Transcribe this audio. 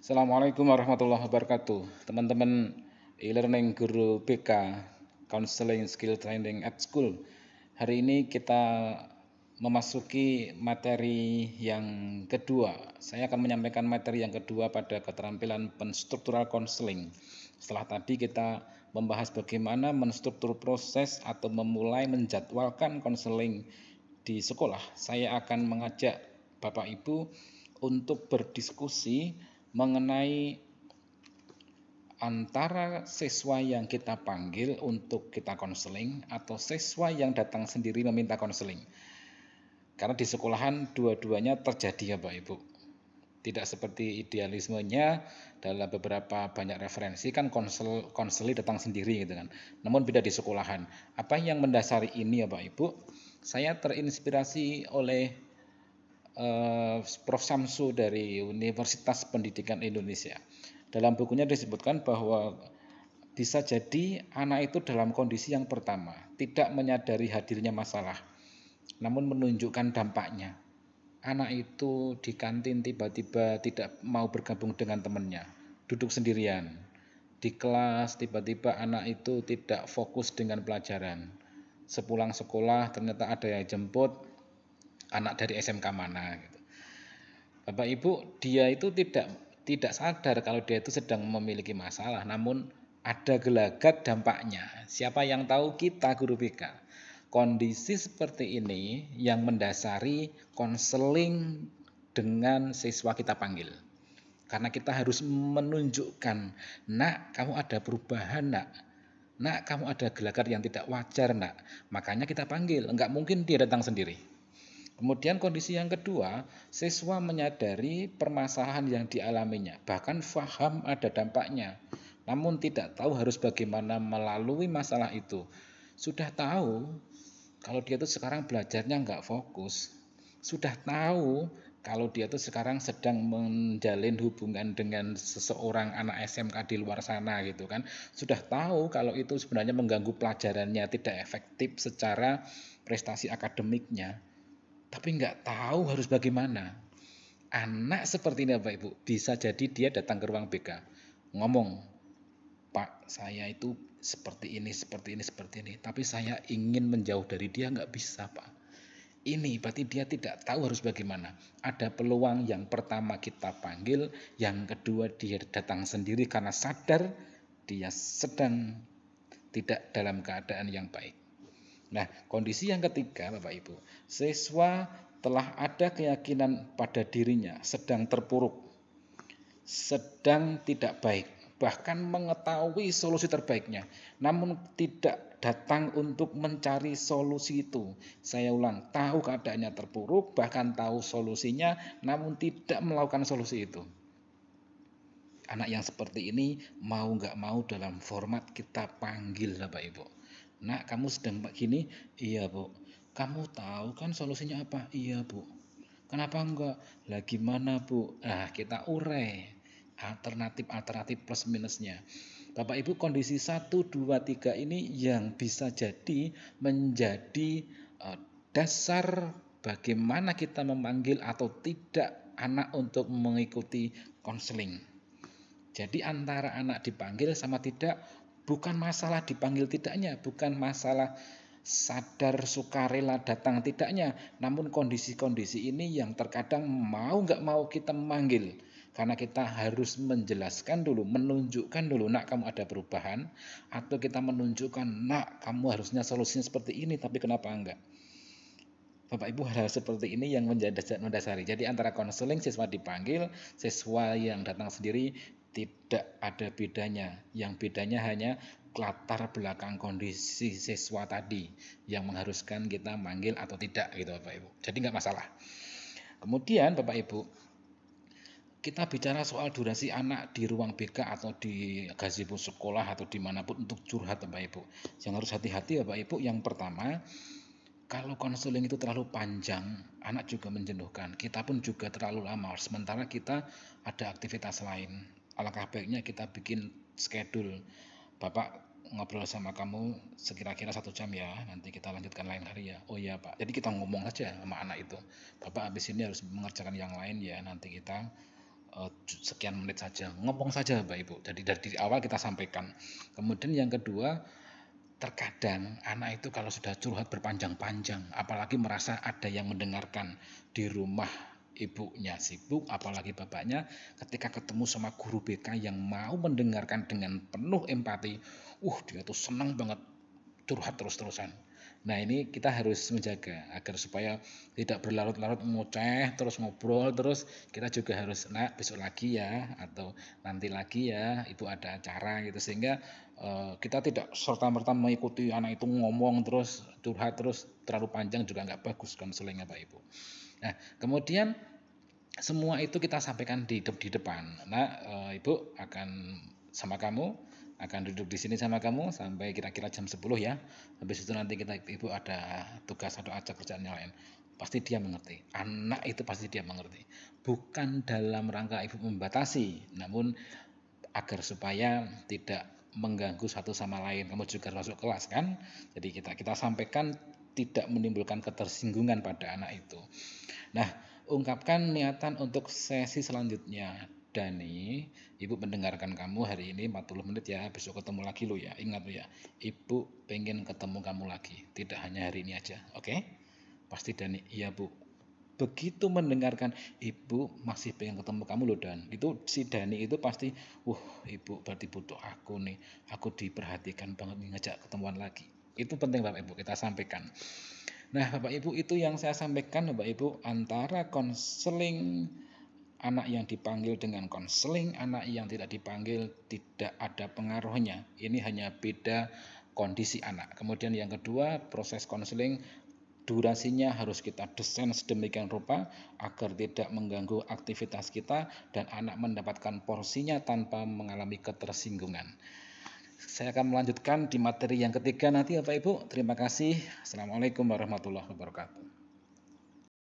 Assalamualaikum warahmatullahi wabarakatuh. Teman-teman e-learning guru BK, Counseling Skill Training at School. Hari ini kita memasuki materi yang kedua. Saya akan menyampaikan materi yang kedua pada keterampilan penstruktural counseling. Setelah tadi kita membahas bagaimana menstruktur proses atau memulai menjadwalkan konseling di sekolah, saya akan mengajak Bapak Ibu untuk berdiskusi mengenai antara siswa yang kita panggil untuk kita konseling atau siswa yang datang sendiri meminta konseling. Karena di sekolahan dua-duanya terjadi ya Bapak Ibu. Tidak seperti idealismenya dalam beberapa banyak referensi kan konseli datang sendiri gitu kan. Namun beda di sekolahan. Apa yang mendasari ini ya Bapak Ibu? Saya terinspirasi oleh Prof. Samsu dari Universitas Pendidikan Indonesia. Dalam bukunya disebutkan bahwa bisa jadi anak itu dalam kondisi yang pertama, tidak menyadari hadirnya masalah, namun menunjukkan dampaknya. Anak itu di kantin tiba-tiba tidak mau bergabung dengan temannya, duduk sendirian. Di kelas tiba-tiba anak itu tidak fokus dengan pelajaran. Sepulang sekolah ternyata ada yang jemput anak dari SMK mana gitu. Bapak Ibu, dia itu tidak sadar kalau dia itu sedang memiliki masalah, namun ada gelagat dampaknya. Siapa yang tahu? Kita guru BK. Kondisi seperti ini yang mendasari konseling dengan siswa kita panggil. Karena kita harus menunjukkan, nak kamu ada perubahan nak. Nak kamu ada gelagat yang tidak wajar nak. Makanya kita panggil, enggak mungkin dia datang sendiri. Kemudian kondisi yang kedua, siswa menyadari permasalahan yang dialaminya, bahkan faham ada dampaknya, namun tidak tahu harus bagaimana melalui masalah itu. Sudah tahu kalau dia itu sekarang belajarnya nggak fokus, sudah tahu kalau dia itu sekarang sedang menjalin hubungan dengan seseorang anak SMK di luar sana gitu kan, sudah tahu kalau itu sebenarnya mengganggu pelajarannya, tidak efektif secara prestasi akademiknya, tapi nggak tahu harus bagaimana. Anak seperti ini Bapak Ibu, bisa jadi dia datang ke ruang BK, ngomong, Pak, saya itu seperti ini, seperti ini, seperti ini, tapi saya ingin menjauh dari dia, nggak bisa Pak. Ini berarti dia tidak tahu harus bagaimana. Ada peluang yang pertama kita panggil, yang kedua dia datang sendiri karena sadar dia sedang tidak dalam keadaan yang baik. Nah, kondisi yang ketiga Bapak Ibu, siswa telah ada keyakinan pada dirinya sedang terpuruk, sedang tidak baik, bahkan mengetahui solusi terbaiknya, namun tidak datang untuk mencari solusi itu. Saya ulang, tahu keadaannya terpuruk, bahkan tahu solusinya, namun tidak melakukan solusi itu. Anak yang seperti ini mau nggak mau dalam format kita panggil Bapak Ibu. Nak, kamu sedang begini? Iya Bu. Kamu tahu kan solusinya apa? Iya Bu. Kenapa enggak? Lah gimana Bu? Nah, kita urai alternatif plus minusnya. Bapak Ibu, kondisi 1, 2, 3 ini yang bisa jadi menjadi dasar bagaimana kita memanggil atau tidak anak untuk mengikuti konseling. Jadi antara anak dipanggil sama tidak, bukan masalah dipanggil tidaknya, bukan masalah sadar sukarela datang tidaknya, namun kondisi-kondisi ini yang terkadang mau nggak mau kita memanggil. Karena kita harus menjelaskan dulu, menunjukkan dulu, nak kamu ada perubahan, atau kita menunjukkan, nak kamu harusnya solusinya seperti ini, tapi kenapa enggak? Bapak Ibu, hal seperti ini yang mendasari. Jadi antara konseling siswa dipanggil, siswa yang datang sendiri tidak ada bedanya. Yang bedanya hanya latar belakang kondisi siswa tadi yang mengharuskan kita manggil atau tidak gitu Bapak Ibu. Jadi nggak masalah. Kemudian Bapak Ibu, kita bicara soal durasi anak di ruang BK atau di gazebo sekolah atau dimanapun untuk curhat Bapak Ibu. Yang harus hati-hati Bapak Ibu, yang pertama, kalau konseling itu terlalu panjang, anak juga menjenuhkan. Kita pun juga terlalu lama, sementara kita ada aktivitas lain. Alangkah baiknya kita bikin schedule. Bapak ngobrol sama kamu sekira-kira 1 jam ya, nanti kita lanjutkan lain hari ya. Oh iya Pak, jadi kita ngomong aja sama anak itu. Bapak habis ini harus mengerjakan yang lain ya, nanti kita sekian menit saja, ngomong saja Bapak Ibu. Jadi dari awal kita sampaikan. Kemudian yang kedua, terkadang anak itu kalau sudah curhat berpanjang-panjang, apalagi merasa ada yang mendengarkan di rumah, ibunya sibuk, apalagi bapaknya, ketika ketemu sama guru BK yang mau mendengarkan dengan penuh empati, dia tuh senang banget curhat terus-terusan. Nah ini kita harus menjaga agar supaya tidak berlarut-larut ngoceh terus ngobrol terus, kita juga harus besok lagi ya atau nanti lagi ya, itu ada acara gitu sehingga kita tidak serta-merta mengikuti anak itu ngomong terus curhat terus terlalu panjang juga nggak bagus konselingnya Pak Ibu. Nah kemudian semua itu kita sampaikan di depan. Nah, Ibu akan sama kamu, akan duduk di sini sama kamu sampai kira-kira jam 10 ya. Habis itu nanti Ibu ada tugas atau ada kerjaan yang lain. Pasti dia mengerti. Anak itu pasti dia mengerti. Bukan dalam rangka Ibu membatasi, namun agar supaya tidak mengganggu satu sama lain. Kamu juga masuk kelas kan? Jadi kita sampaikan tidak menimbulkan ketersinggungan pada anak itu. Nah, ungkapkan niatan untuk sesi selanjutnya. Dani, Ibu mendengarkan kamu hari ini 40 menit ya, besok ketemu lagi lo ya. Ingat lo ya, Ibu pengen ketemu kamu lagi, tidak hanya hari ini aja, oke? Pasti Dani, iya Bu. Begitu mendengarkan, Ibu masih pengen ketemu kamu loh Dan. Itu si Dani itu pasti, Ibu berarti butuh aku nih. Aku diperhatikan banget nih ngajak ketemuan lagi. Itu penting Bapak Ibu kita sampaikan. Nah, Bapak Ibu itu yang saya sampaikan Bapak Ibu antara konseling anak yang dipanggil dengan konseling anak yang tidak dipanggil tidak ada pengaruhnya. Ini hanya beda kondisi anak. Kemudian yang kedua, proses konseling durasinya harus kita desain sedemikian rupa agar tidak mengganggu aktivitas kita dan anak mendapatkan porsinya tanpa mengalami ketersinggungan. Saya akan melanjutkan di materi yang ketiga nanti Bapak Ibu. Terima kasih. Assalamualaikum warahmatullahi wabarakatuh.